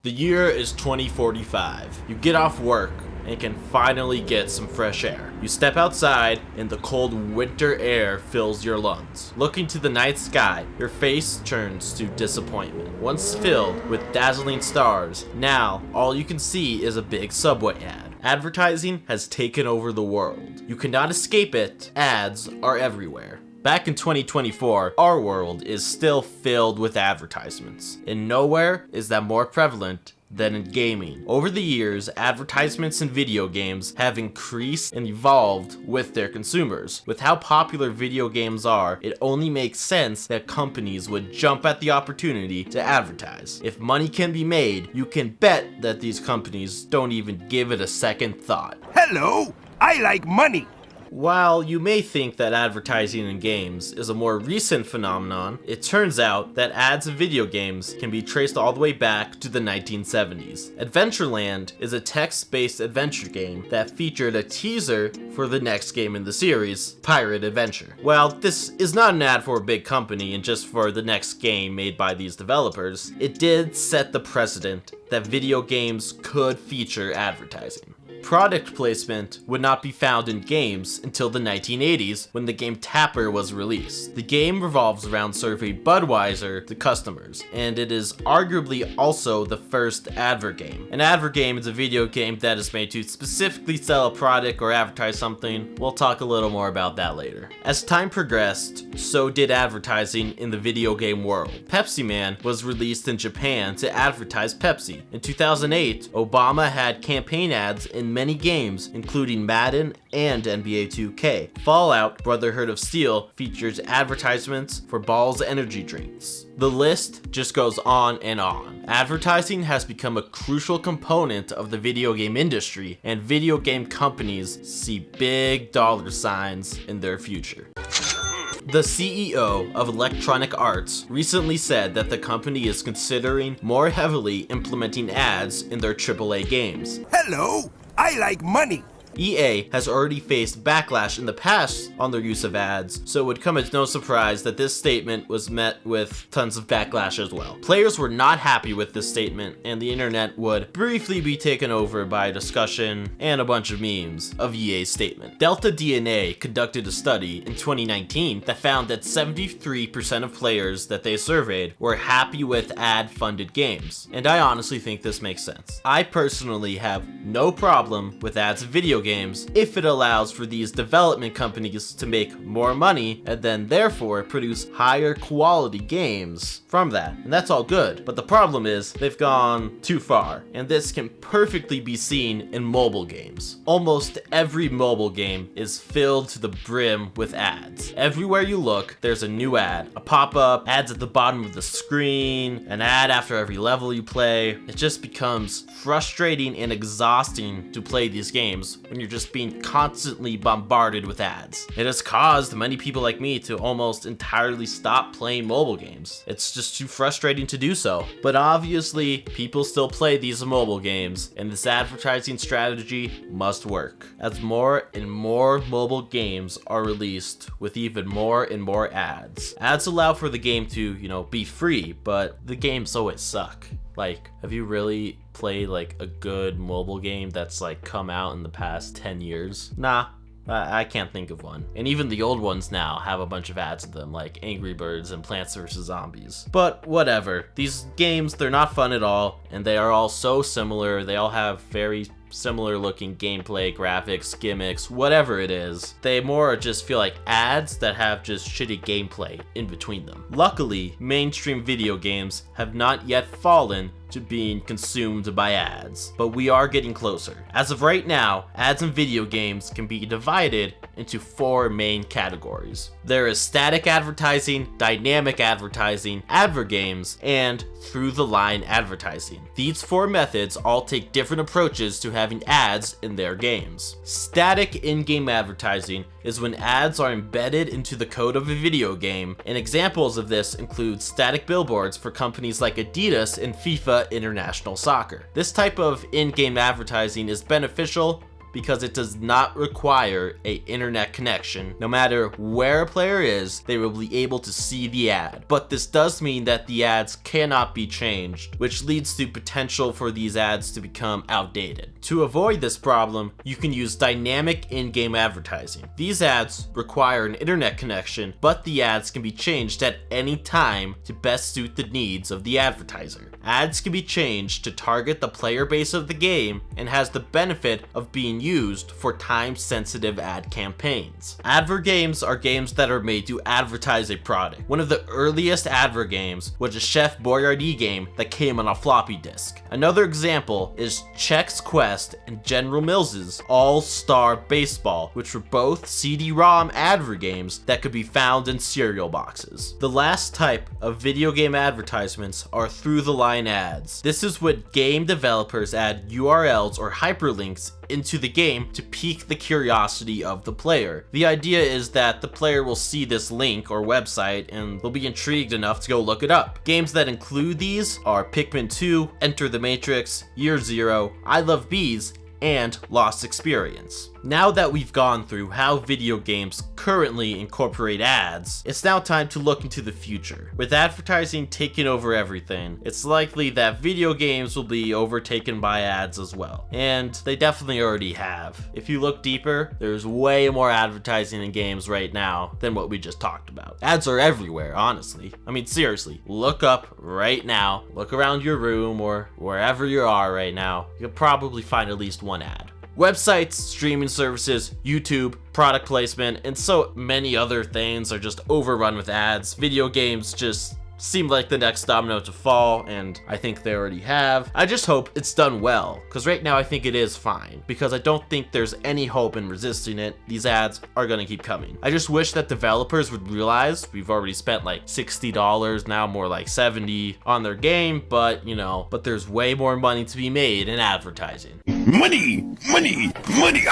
The year is 2045. You get off work and can finally get some fresh air. You step outside and the cold winter air fills your lungs. Looking to the night sky, your face turns to disappointment. Once filled with dazzling stars, now all you can see is a big Subway ad. Advertising has taken over the world. You cannot escape it. Ads are everywhere. Back in 2024, our world is still filled with advertisements, and nowhere is that more prevalent than in gaming. Over the years, advertisements in video games have increased and evolved with their consumers. With how popular video games are, it only makes sense that companies would jump at the opportunity to advertise. If money can be made, you can bet that these companies don't even give it a second thought. Hello, I like money. While you may think that advertising in games is a more recent phenomenon, it turns out that ads in video games can be traced all the way back to the 1970s. Adventureland is a text-based adventure game that featured a teaser for the next game in the series, Pirate Adventure. While this is not an ad for a big company and just for the next game made by these developers, it did set the precedent that video games could feature advertising. Product placement would not be found in games until the 1980s when the game Tapper was released. The game revolves around serving Budweiser to customers, and it is arguably also the first advert game. An advert game is a video game that is made to specifically sell a product or advertise something. We'll talk a little more about that later. As time progressed, so did advertising in the video game world. Pepsi Man was released in Japan to advertise Pepsi. In 2008, Obama had campaign ads in many games, including Madden and NBA 2K. Fallout Brotherhood of Steel features advertisements for Ball's energy drinks. The list just goes on and on. Advertising has become a crucial component of the video game industry, and video game companies see big dollar signs in their future. The CEO of Electronic Arts recently said that the company is considering more heavily implementing ads in their AAA games. Hello, I like money. EA has already faced backlash in the past on their use of ads, so it would come as no surprise that this statement was met with tons of backlash as well. Players were not happy with this statement, and the internet would briefly be taken over by a discussion and a bunch of memes of EA's statement. Delta DNA conducted a study in 2019 that found that 73% of players that they surveyed were happy with ad-funded games, and I honestly think this makes sense. I personally have no problem with ads in video games if it allows for these development companies to make more money and then therefore produce higher quality games from that. And that's all good. But the problem is they've gone too far. And this can perfectly be seen in mobile games. Almost every mobile game is filled to the brim with ads. Everywhere you look, there's a new ad, a pop-up, ads at the bottom of the screen, an ad after every level you play. It just becomes frustrating and exhausting to play these games when you're just being constantly bombarded with ads. It has caused many people like me to almost entirely stop playing mobile games. It's just too frustrating to do so. But obviously, people still play these mobile games, and this advertising strategy must work. As more and more mobile games are released with even more and more ads. Ads allow for the game to, be free, but the games always suck. Like, have you really played like a good mobile game that's like come out in the past 10 years? Nah, I can't think of one. And even the old ones now have a bunch of ads in them, like Angry Birds and Plants vs. Zombies. But whatever, these games, they're not fun at all, and they are all so similar. They all have very similar looking gameplay, graphics, gimmicks, whatever it is. They more just feel like ads that have just shitty gameplay in between them. Luckily, mainstream video games have not yet fallen to being consumed by ads, but we are getting closer. As of right now, ads in video games can be divided into 4 main categories. There is static advertising, dynamic advertising, advert games, and through-the-line advertising. These 4 methods all take different approaches to having ads in their games. Static in-game advertising is when ads are embedded into the code of a video game, and examples of this include static billboards for companies like Adidas and FIFA International Soccer. This type of in-game advertising is beneficial because it does not require a internet connection. No matter where a player is, they will be able to see the ad. But this does mean that the ads cannot be changed, which leads to potential for these ads to become outdated. To avoid this problem, you can use dynamic in-game advertising. These ads require an internet connection, but the ads can be changed at any time to best suit the needs of the advertiser. Ads can be changed to target the player base of the game and has the benefit of being used for time-sensitive ad campaigns. Adver games are games that are made to advertise a product. One of the earliest adver games was a Chef Boyardee game that came on a floppy disk. Another example is Chex Quest and General Mills's All-Star Baseball, which were both CD-ROM adver games that could be found in cereal boxes. The last type of video game advertisements are through-the-line ads. This is when game developers add URLs or hyperlinks into the game to pique the curiosity of the player. The idea is that the player will see this link or website and they'll be intrigued enough to go look it up. Games that include these are Pikmin 2, Enter the Matrix, Year Zero, I Love Bees, and Lost Experience. Now that we've gone through how video games currently incorporate ads, it's now time to look into the future. With advertising taking over everything, it's likely that video games will be overtaken by ads as well. And they definitely already have. If you look deeper, there's way more advertising in games right now than what we just talked about. Ads are everywhere, honestly. I mean, seriously, look up right now, look around your room or wherever you are right now, you'll probably find at least one ad. Websites, streaming services, YouTube, product placement, and so many other things are just overrun with ads. Video games just seem like the next domino to fall, and I think they already have. I just hope it's done well, because right now I think it is fine, because I don't think there's any hope in resisting it. These ads are gonna keep coming. I just wish that developers would realize we've already spent like $60, now more like $70 on their game, but but there's way more money to be made in advertising. Money! Money! Money!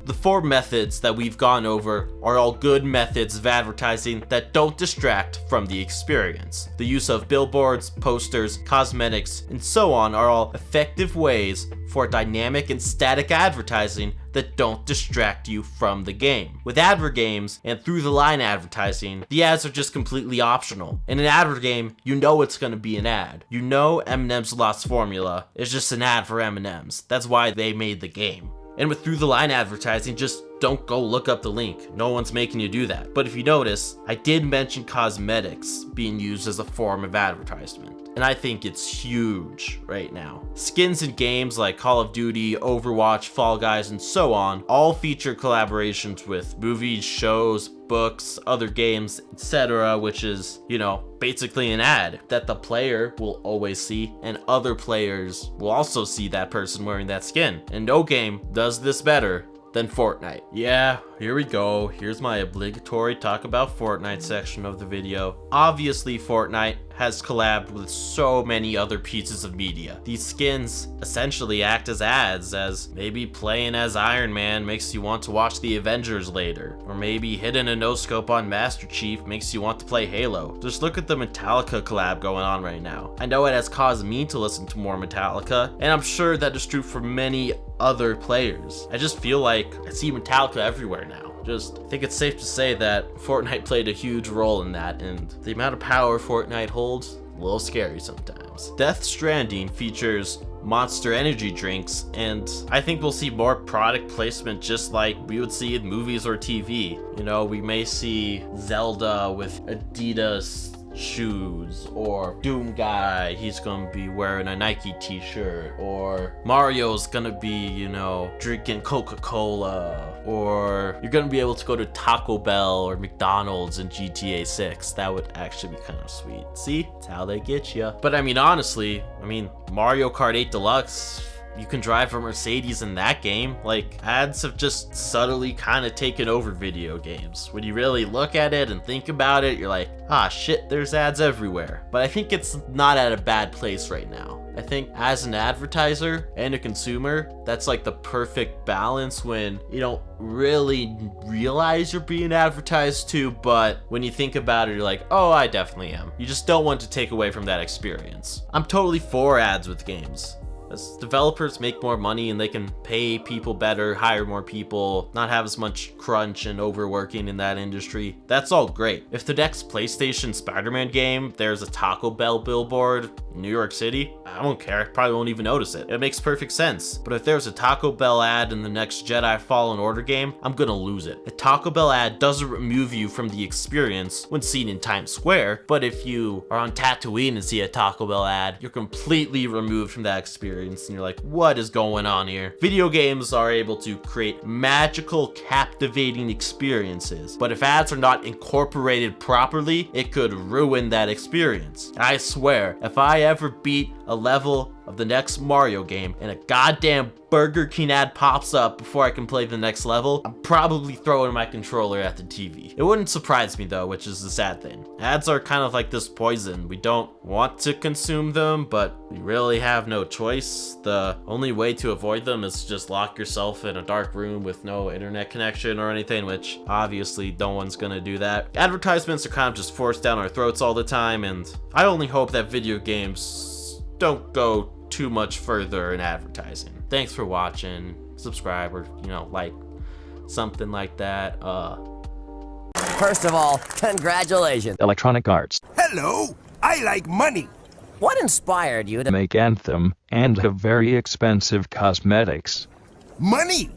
The 4 methods that we've gone over are all good methods of advertising that don't distract from the experience. The use of billboards, posters, cosmetics, and so on are all effective ways for dynamic and static advertising that don't distract you from the game. With adver games and through-the-line advertising, the ads are just completely optional. In an adver game, you know it's gonna be an ad. You know M&M's Lost Formula is just an ad for M&M's. That's why they made the game. And with through-the-line advertising, just don't go look up the link. No one's making you do that. But if you notice, I did mention cosmetics being used as a form of advertisement. And I think it's huge right now. Skins in games like Call of Duty, Overwatch, Fall Guys, and so on all feature collaborations with movies, shows, books, other games, etc., which is, basically an ad that the player will always see, and other players will also see that person wearing that skin. And no game does this better than Fortnite. Yeah, here we go. Here's my obligatory talk about Fortnite section of the video. Obviously, Fortnite has collabed with so many other pieces of media. These skins essentially act as ads, as maybe playing as Iron Man makes you want to watch the Avengers later, or maybe hitting a no-scope on Master Chief makes you want to play Halo. Just look at the Metallica collab going on right now. I know it has caused me to listen to more Metallica, and I'm sure that is true for many other players. I just feel like I see Metallica everywhere now. I think it's safe to say that Fortnite played a huge role in that, and the amount of power Fortnite holds, a little scary sometimes. Death Stranding features Monster Energy drinks, and I think we'll see more product placement just like we would see in movies or TV. We may see Zelda with Adidas shoes, or Doom Guy, he's gonna be wearing a Nike t-shirt, or Mario's gonna be, drinking Coca-Cola, or you're gonna be able to go to Taco Bell or McDonald's in GTA 6. That would actually be kind of sweet. See? That's how they get you. But honestly, Mario Kart 8 Deluxe, you can drive a Mercedes in that game. Ads have just subtly kind of taken over video games. When you really look at it and think about it, you're like, ah shit, there's ads everywhere. But I think it's not at a bad place right now. I think as an advertiser and a consumer, that's like the perfect balance when you don't really realize you're being advertised to, but when you think about it, you're like, oh, I definitely am. You just don't want to take away from that experience. I'm totally for ads with games. As developers make more money and they can pay people better, hire more people, not have as much crunch and overworking in that industry, that's all great. If the next PlayStation Spider-Man game, there's a Taco Bell billboard in New York City, I don't care, I probably won't even notice it. It makes perfect sense. But if there's a Taco Bell ad in the next Jedi Fallen Order game, I'm gonna lose it. A Taco Bell ad doesn't remove you from the experience when seen in Times Square, but if you are on Tatooine and see a Taco Bell ad, you're completely removed from that experience and you're like, what is going on here? Video games are able to create magical, captivating experiences, but if ads are not incorporated properly, it could ruin that experience. I swear, if I ever beat a level of the next Mario game and a goddamn Burger King ad pops up before I can play the next level, I'm probably throwing my controller at the TV. It wouldn't surprise me though, which is the sad thing. Ads are kind of like this poison. We don't want to consume them, but we really have no choice. The only way to avoid them is just lock yourself in a dark room with no internet connection or anything, which obviously no one's gonna do that. Advertisements are kind of just forced down our throats all the time, and I only hope that video games don't go too much further in advertising. Thanks for watching. Subscribe or, like something like that. First of all, congratulations. Electronic Arts. Hello, I like money. What inspired you to Make Anthem and have very expensive cosmetics. Money.